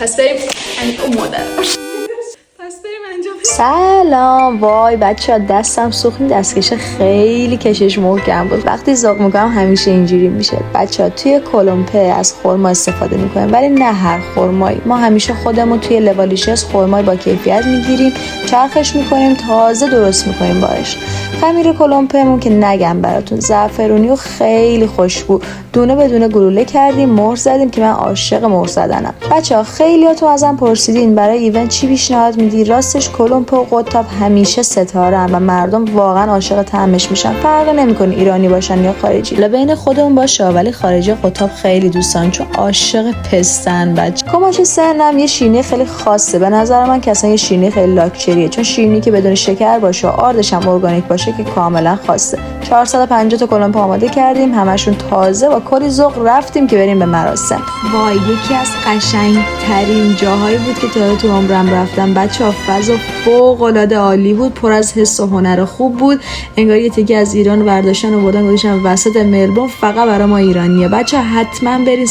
پس بریم مادر سلام. وای بچه ها دستم سوخت، دستکش خیلی کشش محکم بود. وقتی ذوق میکنم همیشه اینجوری میشه. بچه ها توی کلمپه از خرما استفاده میکنیم، ولی نه هر خرمایی. ما همیشه خودمون توی لوالیشس خرمای با کیفیت میگیریم، چرخش میکنیم، تازه درست میکنیم باش. خمیر کلمپهمون که نگم براتون، زعفرونی و خیلی خوشبو، دونه به دونه گلوله کردیم، مهر زدیم که من عاشق مهر زدنم. بچه‌ها خیلیاتون ازم پرسیدین برای ایونت چی پیشنهاد میدی؟ راستش کلمپه و قطاب همیشه ستاره و مردم واقعا عاشق طعمش میشن. فرق نمیکنه ایرانی باشن یا خارجی. بین خودمون باشه، ولی خارجی قطاب خیلی دوستان چون عاشق پستن. بچه کماش سنم یه شیرینی خیلی خاصه به نظر من، که اصلا یه شیرینی خیلی لاکچریه، چون شیرینی که بدون شکر باشه و آردش هم ارگانیک باشه که کاملا خاصه. 450 تا کلمپه آماده کردیم، همشون تازه و کلی ذوق. رفتیم که بریم به مراسم. وای یکی از قشنگترین جاهایی بود که تا تو عمرم رفتم. بچه‌ها فضا فوق العاده عالی بود، پر از حس و هنر خوب بود. انگار یه تیکه از ایران برداشتن و بردن گذاشتن وسط ملبورن فقط برای ما ایرانیه. بچه‌ها حتما برید.